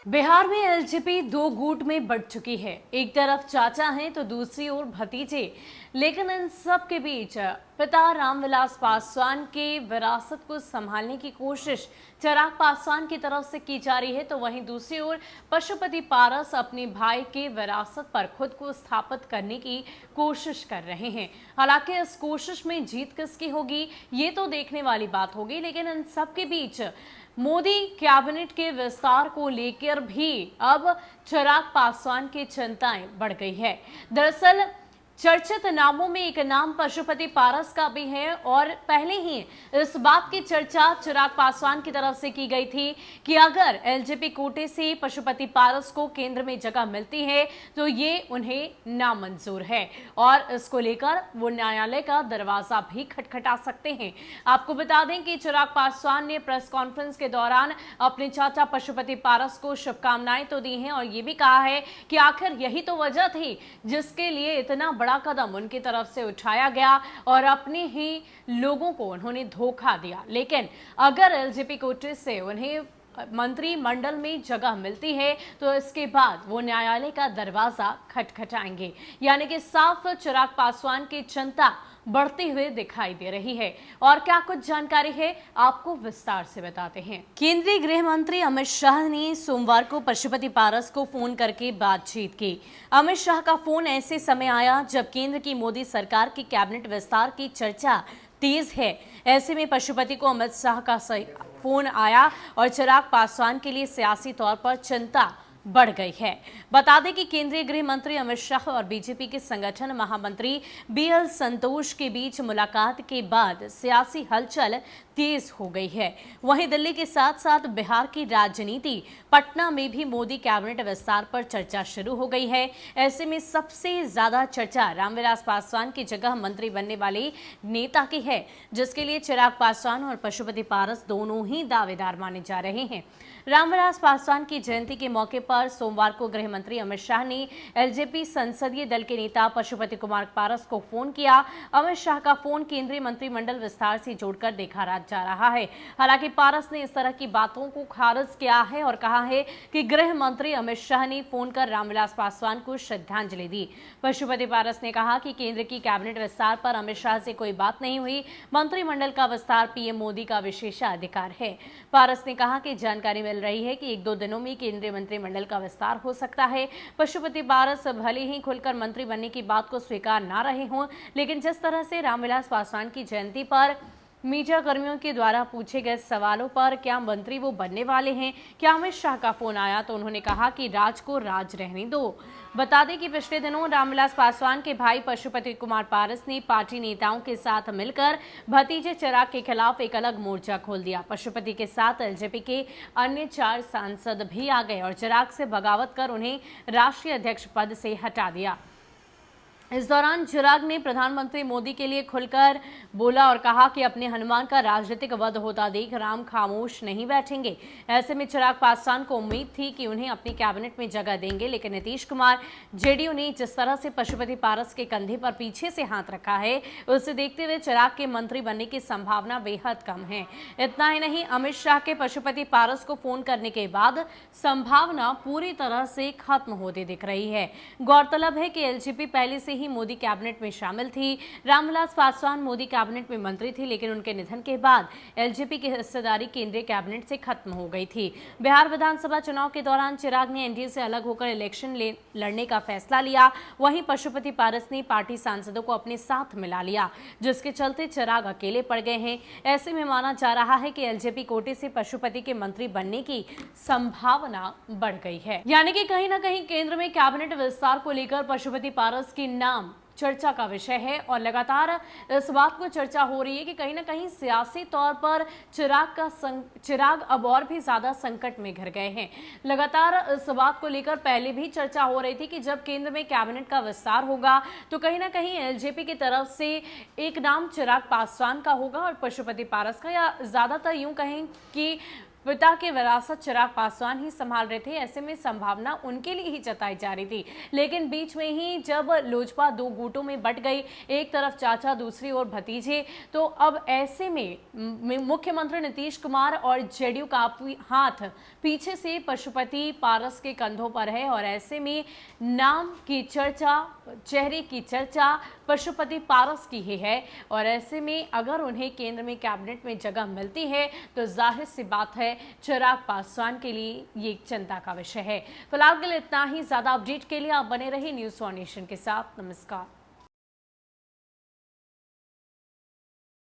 बिहार में एलजेपी दो गुट में बढ़ चुकी है। एक तरफ चाचा हैं तो दूसरी ओर भतीजे। लेकिन इन सब के बीच पिता रामविलास पासवान के विरासत को संभालने की कोशिश चिराग पासवान की तरफ से की जा रही है, तो वहीं दूसरी ओर पशुपति पारस अपने भाई के विरासत पर खुद को स्थापित करने की कोशिश कर रहे हैं। हालांकि इस कोशिश में जीत किसकी होगी ये तो देखने वाली बात होगी, लेकिन इन सब के बीच मोदी कैबिनेट के विस्तार को लेकर भी अब चिराग पासवान की चिंताएं बढ़ गई है। दरअसल चर्चित नामों में एक नाम पशुपति पारस का भी है और पहले ही इस बात की चर्चा चिराग पासवान की तरफ से की गई थी कि अगर एलजेपी कोटे से पशुपति पारस को केंद्र में जगह मिलती है तो ये उन्हें नामंजूर है और इसको लेकर वो न्यायालय का दरवाजा भी खटखटा सकते हैं। आपको बता दें कि चिराग पासवान ने प्रेस कॉन्फ्रेंस के दौरान अपने चाचा पशुपति पारस को शुभकामनाएं तो दी हैं और ये भी कहा है कि आखिर यही तो वजह थी जिसके लिए इतना बड़ा कदम उनकी तरफ से उठाया गया और अपने ही लोगों को उन्होंने धोखा दिया। लेकिन अगर एलजेपी कोटे से उन्हें मंत्रिमंडल में जगह मिलती है तो इसके बाद वो न्यायालय का दरवाजा खटखटाएंगे। यानी कि साफ चिराग पासवान की चिंता बढ़ते हुए दिखाई दे रही है। और क्या कुछ जानकारी है आपको विस्तार से बताते हैं। केंद्रीय गृह मंत्री अमित शाह ने सोमवार को पशुपति पारस को फोन करके बातचीत की। अमित शाह का फोन ऐसे समय आया जब केंद्र की मोदी सरकार की कैबिनेट विस्तार की चर्चा तेज है। ऐसे में पशुपति को अमित शाह का फोन आया और चिराग पासवान के लिए सियासी तौर पर चिंता बढ़ गई है। बता दें कि केंद्रीय गृह मंत्री अमित शाह और बीजेपी के संगठन महामंत्री बीएल संतोष के बीच मुलाकात के बाद सियासी हलचल तेज हो गई है। वहीं दिल्ली के साथ साथ बिहार की राजनीति पटना में भी मोदी कैबिनेट विस्तार पर चर्चा शुरू हो गई है। ऐसे में सबसे ज्यादा चर्चा रामविलास पासवान की जगह मंत्री बनने वाले नेता की है, जिसके लिए चिराग पासवान और पशुपति पारस दोनों ही दावेदार माने जा रहे हैं। रामविलास पासवान की जयंती के मौके पर सोमवार को गृह मंत्री अमित शाह ने एलजेपी संसदीय दल के नेता पशुपति कुमार पारस को फोन किया। अमित शाह का फोन केंद्रीय मंत्रिमंडल विस्तार से जोड़कर देखा जा रहा है। हालांकि पारस ने इस तरह की बातों को खारिज किया है और कहा है कि गृह मंत्री अमित शाह ने फोन कर रामविलास पासवान को श्रद्धांजलि दी। पशुपति पारस ने कहा कि केंद्र की कैबिनेट विस्तार पर अमित शाह से कोई बात नहीं हुई। मंत्रिमंडल का विस्तार पीएम मोदी का विशेषाधिकार है। पारस ने कहा कि जानकारी मिल रही है कि 1-2 दिनों में केंद्रीय मंत्रिमंडल का विस्तार हो सकता है। पशुपति पारस भले ही खुलकर मंत्री बनने की बात को स्वीकार ना रहे हों, लेकिन जिस तरह से रामविलास पासवान की जयंती पर मीडिया कर्मियों के द्वारा पूछे गए सवालों पर क्या मंत्री वो बनने वाले हैं, क्या अमित शाह का फोन आया, तो उन्होंने कहा कि राज को राज रहने दो। बता दें कि पिछले दिनों रामविलास पासवान के भाई पशुपति कुमार पारस ने पार्टी नेताओं के साथ मिलकर भतीजे चिराग के खिलाफ एक अलग मोर्चा खोल दिया। पशुपति के साथ एलजेपी के अन्य 4 सांसद भी आ गए और चिराग से बगावत कर उन्हें राष्ट्रीय अध्यक्ष पद से हटा दिया। इस दौरान चिराग ने प्रधानमंत्री मोदी के लिए खुलकर बोला और कहा कि अपने हनुमान का राजनीतिक वध होता देख राम खामोश नहीं बैठेंगे। ऐसे में चिराग पासवान को उम्मीद थी कि उन्हें अपनी कैबिनेट में जगह देंगे, लेकिन नीतीश कुमार जेडीयू ने जिस तरह से पशुपति पारस के कंधे पर पीछे से हाथ रखा है, उसे देखते हुए चिराग के मंत्री बनने की संभावना बेहद कम है। इतना ही नहीं, अमित शाह के पशुपति पारस को फोन करने के बाद संभावना पूरी तरह से खत्म होती दिख रही है। गौरतलब है कि एलजेपी पहले से मोदी कैबिनेट में शामिल थी। रामविलास पासवान मोदी कैबिनेट में मंत्री थे, लेकिन उनके निधन के बाद एलजेपी की हिस्सेदारी केंद्रीय कैबिनेट से खत्म हो गई थी। बिहार विधानसभा चुनाव के दौरान चिराग ने एनडीए से अलग होकर इलेक्शन लड़ने का फैसला लिया। वहीं पशुपति पारस ने पार्टी सांसदों को अपने साथ मिला लिया, जिसके चलते चिराग अकेले पड़ गए हैं। ऐसे में माना जा रहा है कि एलजेपी कोटे से पशुपति के मंत्री बनने की संभावना बढ़ गई है। यानी कि कहीं ना कहीं केंद्र में कैबिनेट विस्तार को लेकर पशुपति पारस की नाम चर्चा का विषय है और लगातार इस बात को चर्चा हो रही है कि कहीं ना कहीं सियासी तौर पर चिराग अब और भी ज्यादा संकट में घिर गए हैं। लगातार इस बात को लेकर पहले भी चर्चा हो रही थी कि जब केंद्र में कैबिनेट का विस्तार होगा तो कहीं ना कहीं एलजेपी की तरफ से एक नाम चिराग पासवान का होगा और पशुपति पारस का, या ज्यादातर यूं कहें कि पिता की विरासत चिराग पासवान ही संभाल रहे थे। ऐसे में संभावना उनके लिए ही जताई जा रही थी, लेकिन बीच में ही जब लोजपा दो गुटों में बट गई, एक तरफ चाचा दूसरी ओर भतीजे, तो अब ऐसे में मुख्यमंत्री नीतीश कुमार और जेडीयू का हाथ पीछे से पशुपति पारस के कंधों पर है और ऐसे में नाम की चर्चा, चेहरे की चर्चा पशुपति पारस की ही है। और ऐसे में अगर उन्हें केंद्र में कैबिनेट में जगह मिलती है तो जाहिर सी बात है चिराग पासवान के लिए ये एक चिंता का विषय है। फिलहाल के लिए इतना ही। ज्यादा अपडेट के लिए आप बने रहिए न्यूज़ 1 नेशन के साथ। नमस्कार।